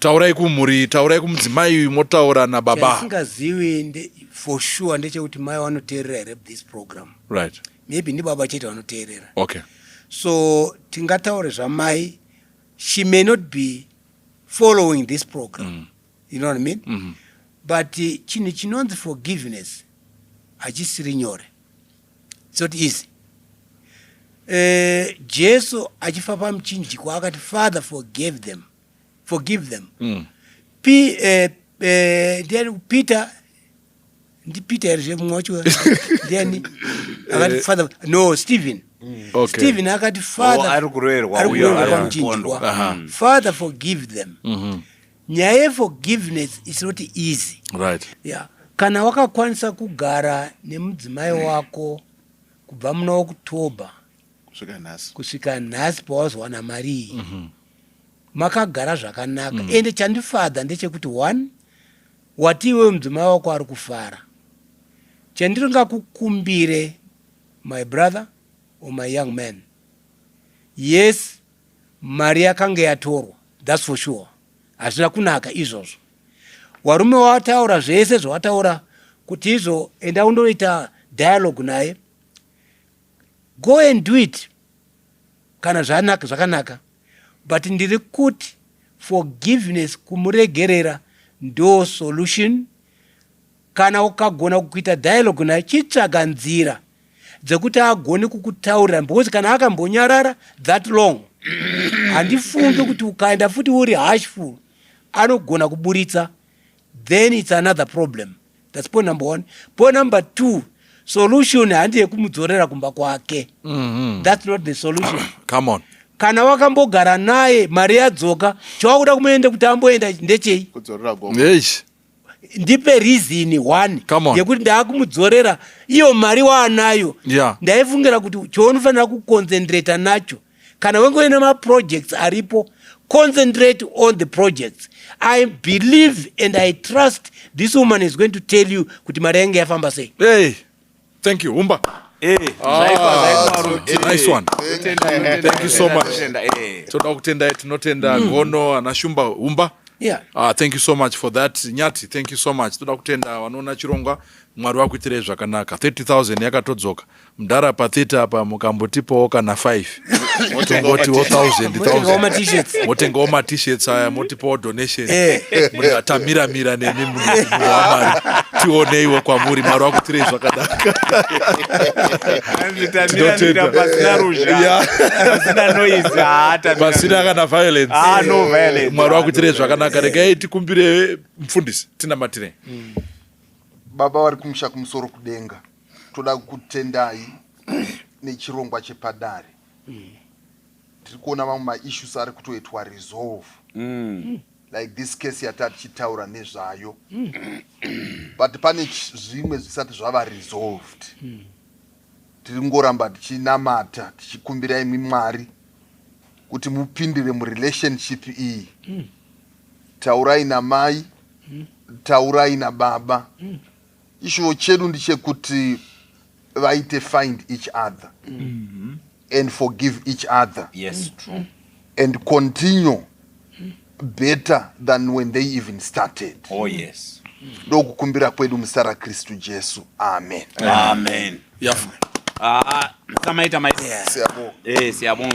taurai kumhuri, taurai kumudzimai, motaura nababa. Singazivi for sure ndechekuti mai vanoteerera here this program. Right. Maybe ndi baba chete vanoteerera. Okay. So tingataure zvamai, she may not be following this program. You know what I mean? But chinhu chinonzi forgiveness hachisiri nyore. It's not easy. Jesu achifa pamuchinjikwa akati Father forgive them. Peter here mwacho then akati Father no Stephen. Okay. Stephen akati Father Father forgive them. Nyaya forgiveness is not easy. Right. Yeah. Kana wakakwanisa kugara nemudzimai wako kubva muna October kusvika nhasi pawazowana mari makagara zvakanaka. Ende chandifadza ndechekuti one, wati iwe mudzimai wako ari kufara. Chandingakukumbire my brother or my young man, yes, mari yakanga yatorwa, that's for sure. Hazvina kunaka izvozvo. Warume wataura zvese zvawataura kuti izvo enda undoita dialogue naye, go and do it kana zvakanaka. But ndiri kuti forgiveness, kumuregerera ndo solution. Kana ukagona kuita dialogue naye, chitsvaga nzira dzekuti agone kukutaurira, because kana akambonyarara that long handifunge kuti ukaenda futi uri harshful anogona kuburitsa, then it's another problem. That's point number one. Point number two, solution handie kumudzorera kumba kwake. That's not the solution. Come on. Kana wakambogara naye mari yadzoka, chawakuda kumuende kuti amboenda ndechei? Ndipe reason one yekuti ndakumudzorera iyo mari waanayo. Ndaifungira kuti chaunofanira kuconcentrate nacho kana wengoenda maprojects aripo, concentrate on the projects. I believe and I trust this woman is going to tell you kuti mari yange yafamba sei. Hey, thank you Umba. Nice one. Thank you so much. Toda kutenda tinotenda Gono anashumba Umba. Yeah. Thank you so much for that. Nyati, thank you so much. Toda kutenda wanoona chirongwa Mwari wakuitire zvakanaka. 30,000 yakatodzoka. Mudhara pa30 apa mukambotipawo kana 5. Motengoti 1,000. Motengawo ma-t-shirts aya, motipawo donation. Tamira nemi munhu wamari. Tioneiwo kwamuri, Mwari wakuitire zvakanaka. Tamira pasina ruzha. Pasina noise. Pasina kana violence. No violence. Mwari wakuitire zvakanaka. Regai tikumbire mufundisi tinamatire. Baba vari kumusha kumusoro kudenga, toda kutendai nechirongwa chepadare. Tiri kuona mamwe maissues ari kutoitwa resolve. Like this case yatati chitaura nezvayo. But pane zvimwe zvisati zvava resolved. Tiri ngoramba tichinamata, tichikumbira imi Mwari kuti mupindire murelationship iyi. Taurai namai, taurai nababa. Issue chedu ndechekuti vaite find each other and forgive each other. Yes, true. And continue better than when they even started. Oh yes. Ndokukumbira kwedu msara Kristu Jesu. Amen. Amen. Yafu. Samaita maisi. Siyabonga. Siyabonga.